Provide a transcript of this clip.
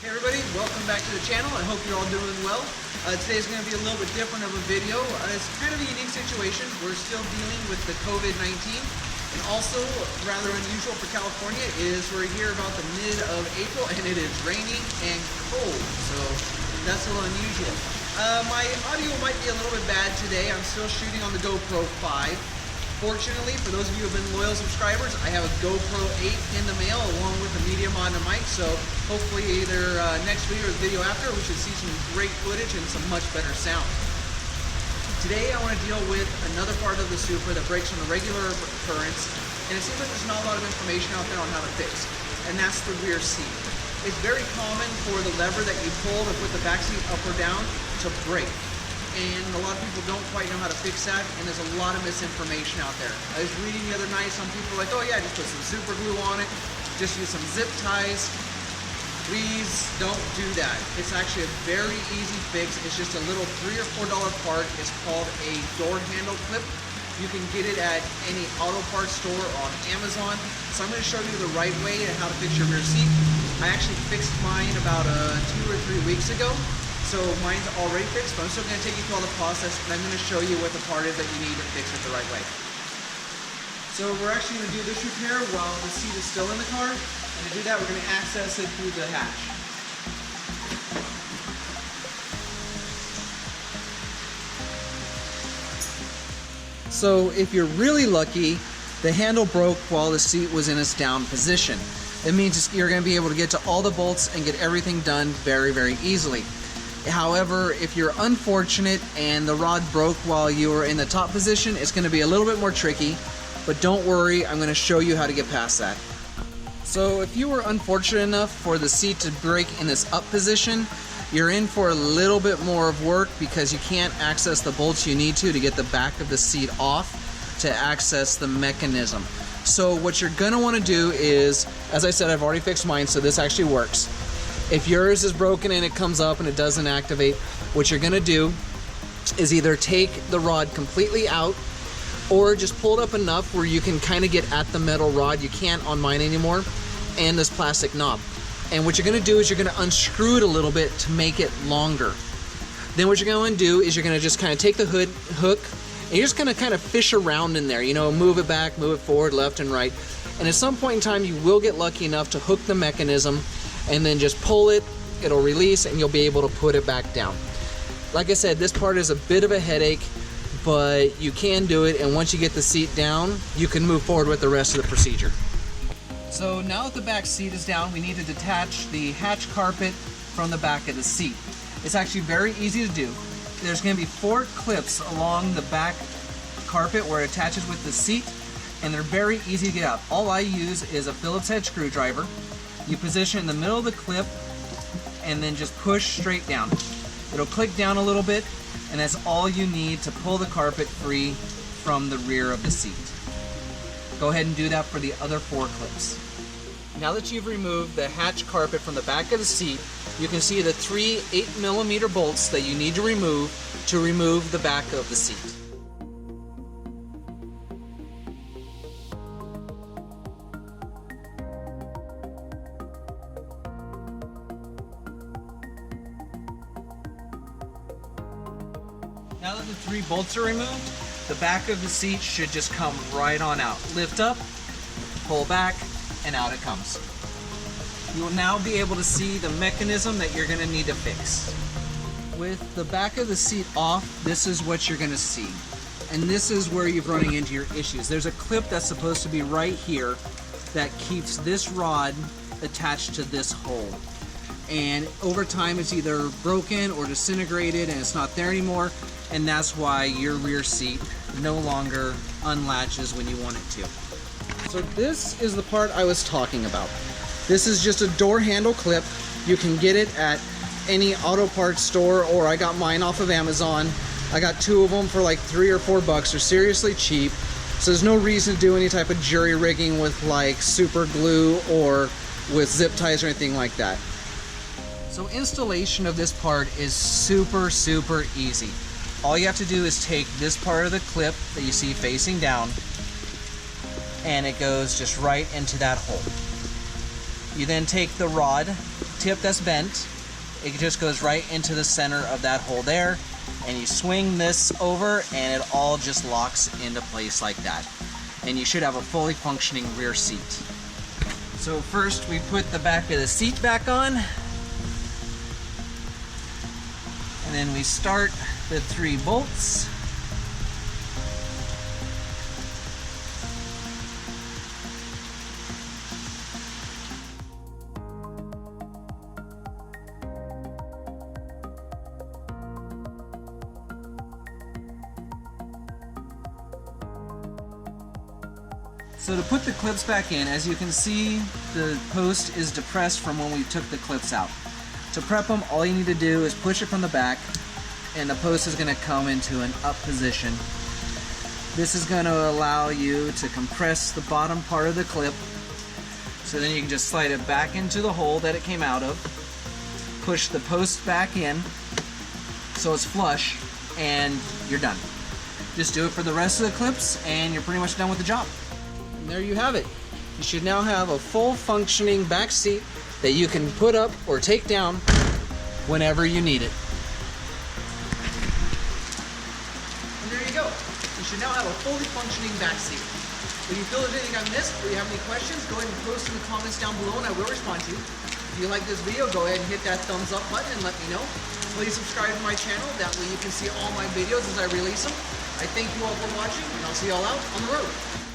Hey everybody, welcome back to the channel. I hope you're all doing well. Today's going to be a little bit different of a video. It's kind of a unique situation. We're still dealing with the COVID-19, and also rather unusual for California is we're here about the mid of April and it is raining and cold, so that's a little unusual. My audio might be a little bit bad today. I'm still shooting on the GoPro 5. Fortunately, for those of you who have been loyal subscribers, I have a GoPro 8 in the mail along with a medium on the mic, so hopefully either next video or the video after, we should see some great footage and some much better sound. Today I want to deal with another part of the Supra that breaks from the regular occurrence, and it seems like there's not a lot of information out there on how to fix, and that's the rear seat. It's very common for the lever that you pull to put the back seat up or down to break. And a lot of people don't quite know how to fix that, and there's a lot of misinformation out there. I was reading the other night, some people are like, oh yeah, just put some super glue on it, just use some zip ties. Please don't do that. It's actually a very easy fix. It's just a little $3 or $4 part. It's called a door handle clip. You can get it at any auto parts store or on Amazon. So I'm going to show you the right way and how to fix your rear seat. I actually fixed mine about 2 or 3 weeks ago. So mine's already fixed, but I'm still going to take you through all the process, and I'm going to show you what the part is that you need to fix it the right way. So we're actually going to do this repair while the seat is still in the car, and to do that we're going to access it through the hatch. So if you're really lucky, the handle broke while the seat was in its down position. It means you're going to be able to get to all the bolts and get everything done very, very easily. However, if you're unfortunate and the rod broke while you were in the top position, it's going to be a little bit more tricky, but don't worry, I'm going to show you how to get past that. So if you were unfortunate enough for the seat to break in this up position, you're in for a little bit more of work because you can't access the bolts you need to get the back of the seat off to access the mechanism. So what you're going to want to do is, as I said, I've already fixed mine, so this actually works. If yours is broken and it comes up and it doesn't activate, what you're gonna do is either take the rod completely out or just pull it up enough where you can kind of get at the metal rod. You can't on mine anymore, and this plastic knob. And what you're gonna do is you're gonna unscrew it a little bit to make it longer. Then what you're gonna do is you're gonna just kind of take the hook and you're just gonna kind of fish around in there, you know, move it back, move it forward, left and right. And at some point in time, you will get lucky enough to hook the mechanism, and then just pull it, it'll release, and you'll be able to put it back down. Like I said, this part is a bit of a headache, but you can do it, and once you get the seat down, you can move forward with the rest of the procedure. So now that the back seat is down, we need to detach the hatch carpet from the back of the seat. It's actually very easy to do. There's going to be 4 clips along the back carpet where it attaches with the seat, and they're very easy to get out. All I use is a Phillips head screwdriver. You position it in the middle of the clip and then just push straight down. It'll click down a little bit, and that's all you need to pull the carpet free from the rear of the seat. Go ahead and do that for the other 4 clips. Now that you've removed the hatch carpet from the back of the seat, you can see the 3 8mm bolts that you need to remove the back of the seat. Now that the 3 bolts are removed, the back of the seat should just come right on out. Lift up, pull back, and out it comes. You will now be able to see the mechanism that you're going to need to fix. With the back of the seat off, this is what you're going to see. And this is where you're running into your issues. There's a clip that's supposed to be right here that keeps this rod attached to this hole. And over time it's either broken or disintegrated and it's not there anymore, and that's why your rear seat no longer unlatches when you want it to. So this is the part I was talking about. This is just a door handle clip. You can get it at any auto parts store, or I got mine off of Amazon. I got 2 of them for like $3 or $4. They're seriously cheap. So there's no reason to do any type of jury rigging with like super glue or with zip ties or anything like that. So installation of this part is super easy. All you have to do is take this part of the clip that you see facing down, and it goes just right into that hole. You then take the rod tip that's bent, it just goes right into the center of that hole there, and you swing this over and it all just locks into place like that. And you should have a fully functioning rear seat. So first we put the back of the seat back on, and then we start the 3 bolts. So to put the clips back in, as you can see, the post is depressed from when we took the clips out. To prep them, all you need to do is push it from the back, and the post is going to come into an up position. This is going to allow you to compress the bottom part of the clip, so then you can just slide it back into the hole that it came out of, push the post back in so it's flush, and you're done. Just do it for the rest of the clips and you're pretty much done with the job. And there you have it. You should now have a full functioning back seat that you can put up or take down whenever you need it. And there you go. You should now have a fully functioning back seat. If you feel there's anything I missed or you have any questions, go ahead and post in the comments down below and I will respond to you. If you like this video, go ahead and hit that thumbs up button and let me know. Please subscribe to my channel, that way you can see all my videos as I release them. I thank you all for watching, and I'll see you all out on the road.